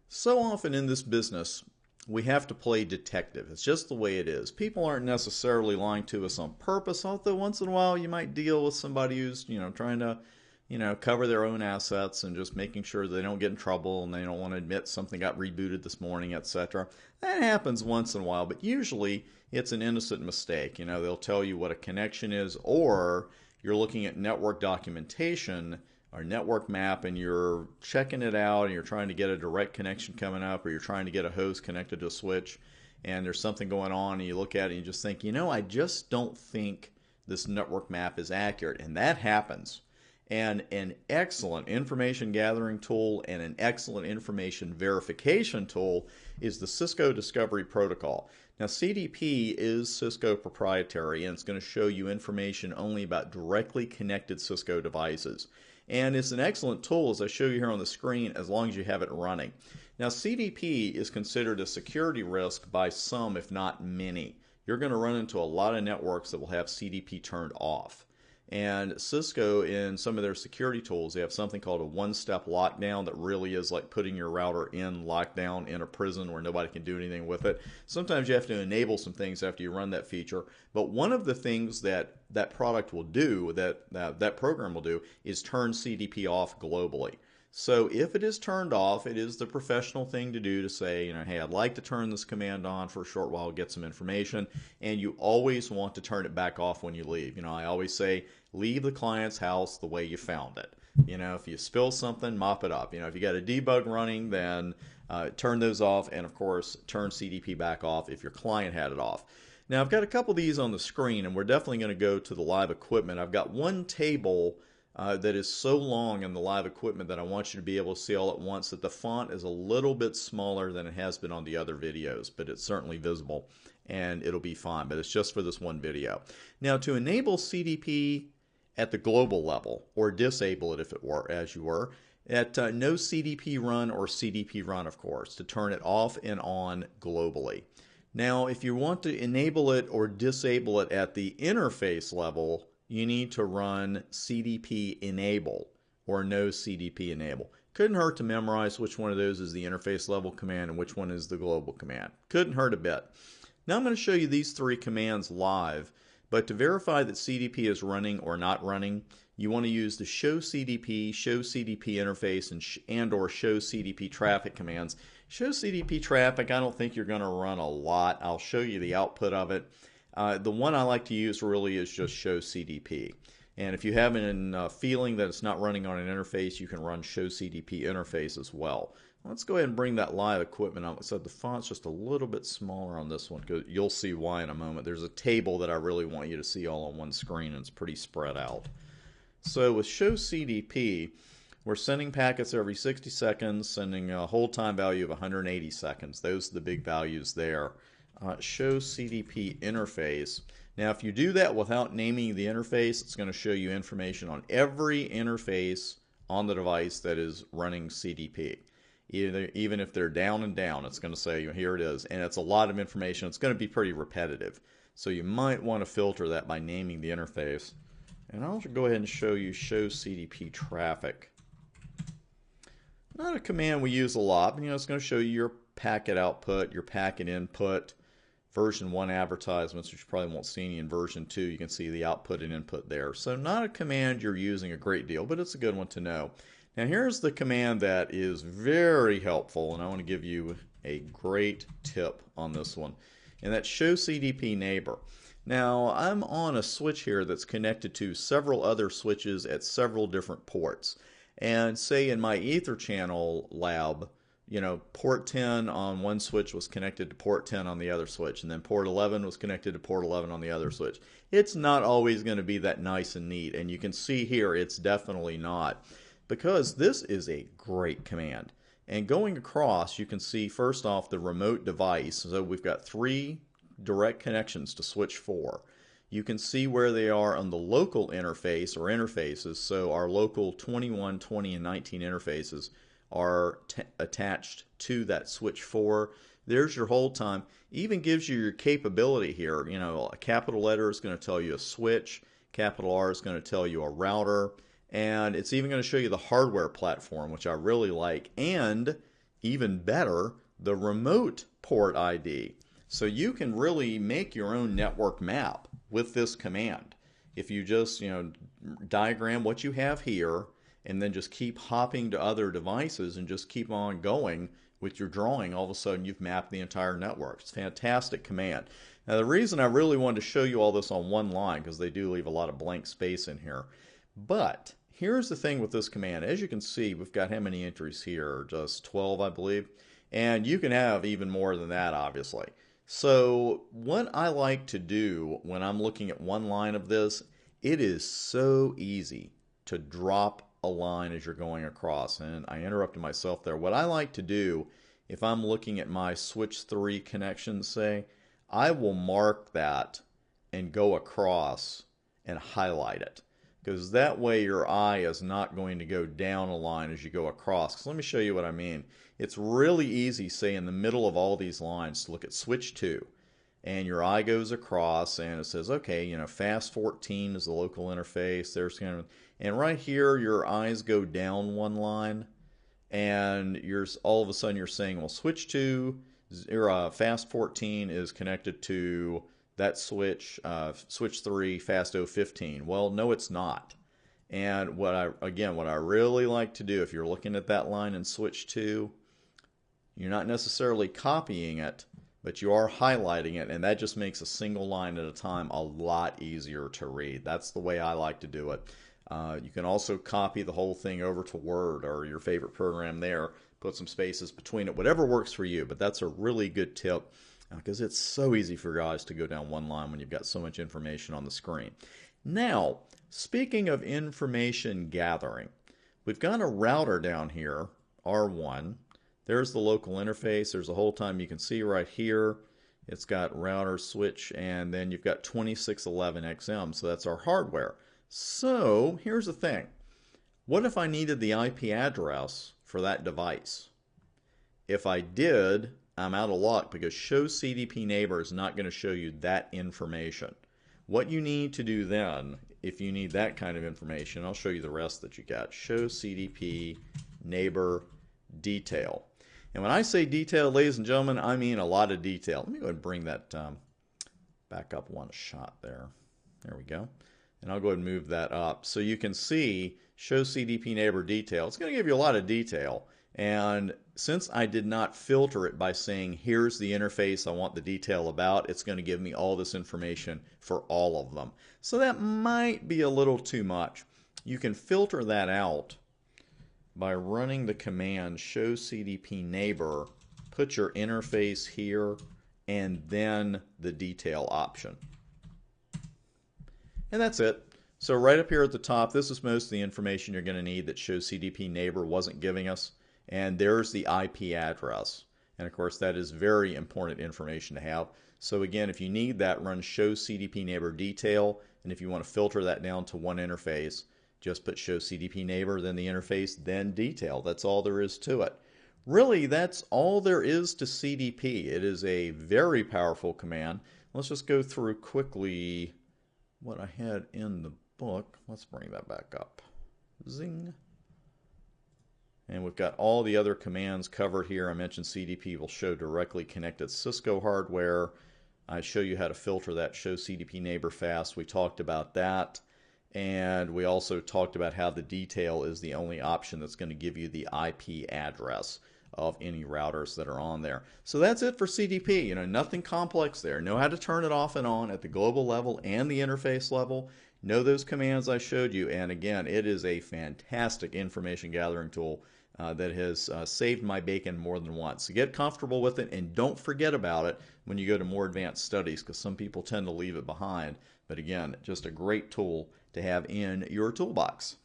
So often in this business, we have to play detective. It's just the way it is. People aren't necessarily lying to us on purpose, although once in a while you might deal with somebody who's, trying to, cover their own assets and just making sure they don't get in trouble and they don't want to admit something got rebooted this morning, etc. That happens once in a while, but usually it's an innocent mistake. They'll tell you what a connection is, or you're looking at network documentation or network map and you're checking it out and you're trying to get a direct connection coming up, or you're trying to get a host connected to a switch and there's something going on and you look at it and you just think, I just don't think this network map is accurate. And that happens. And an excellent information gathering tool and an excellent information verification tool is the Cisco Discovery Protocol. Now, CDP is Cisco proprietary, and it's going to show you information only about directly connected Cisco devices. And it's an excellent tool, as I show you here on the screen, as long as you have it running. Now, CDP is considered a security risk by some, if not many. You're going to run into a lot of networks that will have CDP turned off. And Cisco, in some of their security tools, they have something called a one-step lockdown that really is like putting your router in lockdown in a prison where nobody can do anything with it. Sometimes you have to enable some things after you run that feature. But one of the things that that product will do, that program will do, is turn CDP off globally. So if it is turned off, it is the professional thing to do to say, hey, I'd like to turn this command on for a short while, get some information, and you always want to turn it back off when you leave. I always say, leave the client's house the way you found it. If you spill something, mop it up. If you got a debug running, then turn those off, and of course, turn CDP back off if your client had it off. Now, I've got a couple of these on the screen, and we're definitely going to go to the live equipment. I've got one table that is so long in the live equipment that I want you to be able to see all at once that the font is a little bit smaller than it has been on the other videos, but it's certainly visible and it'll be fine, but it's just for this one video. Now, to enable CDP at the global level, or disable it if it were, as you were, at no CDP run or CDP run, of course, to turn it off and on globally. Now, if you want to enable it or disable it at the interface level, you need to run CDP enable or no CDP enable. Couldn't hurt to memorize which one of those is the interface level command and which one is the global command. Couldn't hurt a bit. Now I'm going to show you these three commands live, but to verify that CDP is running or not running, you want to use the show CDP interface, and or show CDP traffic commands. Show CDP traffic, I don't think you're going to run a lot. I'll show you the output of it. The one I like to use really is just show CDP. And if you have a feeling that it's not running on an interface, you can run show CDP interface as well. Let's go ahead and bring that live equipment up. So the font's just a little bit smaller on this one. You'll see why in a moment. There's a table that I really want you to see all on one screen, and it's pretty spread out. So with show CDP, we're sending packets every 60 seconds, sending a hold time value of 180 seconds. Those are the big values there. Show CDP interface. Now, if you do that without naming the interface, it's going to show you information on every interface on the device that is running CDP. Even if they're down and down, it's going to say, here it is. And it's a lot of information. It's going to be pretty repetitive. So you might want to filter that by naming the interface. And I'll go ahead and show you show CDP traffic. Not a command we use a lot, but it's going to show you your packet output, your packet input, version 1 advertisements, which you probably won't see any in version 2. You can see the output and input there. So not a command you're using a great deal, but it's a good one to know. Now here's the command that is very helpful, and I want to give you a great tip on this one, and that's show CDP neighbor. Now I'm on a switch here that's connected to several other switches at several different ports. And say in my Ether channel lab, port 10 on one switch was connected to port 10 on the other switch, and then port 11 was connected to port 11 on the other switch. It's not always going to be that nice and neat, and you can see here it's definitely not, because this is a great command. And going across, you can see first off the remote device. So we've got 3 direct connections to switch 4. You can see where they are on the local interface or interfaces. So our local 21, 20, and 19 interfaces are attached to that switch 4. There's your hold time. Even gives you your capability here. A capital letter is going to tell you a switch. Capital R is going to tell you a router. And it's even going to show you the hardware platform, which I really like. And even better, the remote port ID. So you can really make your own network map with this command. If you just, diagram what you have here and then just keep hopping to other devices and just keep on going with your drawing, all of a sudden you've mapped the entire network. It's a fantastic command. Now the reason I really wanted to show you all this on one line, because they do leave a lot of blank space in here, but here's the thing with this command. As you can see, we've got how many entries here? Just 12, I believe. And you can have even more than that, obviously. So what I like to do when I'm looking at one line of this, it is so easy to drop a line as you're going across. And I interrupted myself there. What I like to do, if I'm looking at my switch 3 connections, say, I will mark that and go across and highlight it. Because that way your eye is not going to go down a line as you go across. Because let me show you what I mean. It's really easy, say in the middle of all these lines, to look at switch 2. And your eye goes across and it says, okay, fast 14 is the local interface. There's and right here your eyes go down one line. And all of a sudden you're saying, well, switch 2, or fast 14 is connected to that switch 3, fast 015. Well, no, it's not. And what I really like to do, if you're looking at that line in switch 2, you're not necessarily copying it, but you are highlighting it, and that just makes a single line at a time a lot easier to read. That's the way I like to do it. You can also copy the whole thing over to Word or your favorite program there, put some spaces between it, whatever works for you, but that's a really good tip. Because it's so easy for guys to go down one line when you've got so much information on the screen. Now, speaking of information gathering, we've got a router down here, R1. There's the local interface. There's the whole time you can see right here. It's got router, switch, and then you've got 2611XM, so that's our hardware. So, here's the thing. What if I needed the IP address for that device? If I did, I'm out of luck, because show CDP neighbor is not going to show you that information. What you need to do then, if you need that kind of information, I'll show you the rest that you got. Show CDP neighbor detail. And when I say detail, ladies and gentlemen, I mean a lot of detail. Let me go ahead and bring that back up one shot there. There we go. And I'll go ahead and move that up. So you can see show CDP neighbor detail. It's going to give you a lot of detail. And since I did not filter it by saying, here's the interface I want the detail about, it's going to give me all this information for all of them. So that might be a little too much. You can filter that out by running the command show CDP neighbor, put your interface here, and then the detail option. And that's it. So right up here at the top, this is most of the information you're going to need that show CDP neighbor wasn't giving us. And there's the IP address. And of course, that is very important information to have. So again, if you need that, run show CDP neighbor detail. And if you want to filter that down to one interface, just put show CDP neighbor, then the interface, then detail. That's all there is to it. Really, that's all there is to CDP. It is a very powerful command. Let's just go through quickly what I had in the book. Let's bring that back up. Zing. And we've got all the other commands covered here. I mentioned CDP will show directly connected Cisco hardware. I show you how to filter that show CDP neighbor fast. We talked about that. And we also talked about how the detail is the only option that's going to give you the IP address of any routers that are on there. So that's it for CDP. Nothing complex there. Know how to turn it off and on at the global level and the interface level. Know those commands I showed you. And again, it is a fantastic information gathering tool that has saved my bacon more than once. So get comfortable with it, and don't forget about it when you go to more advanced studies, because some people tend to leave it behind. But again, just a great tool to have in your toolbox.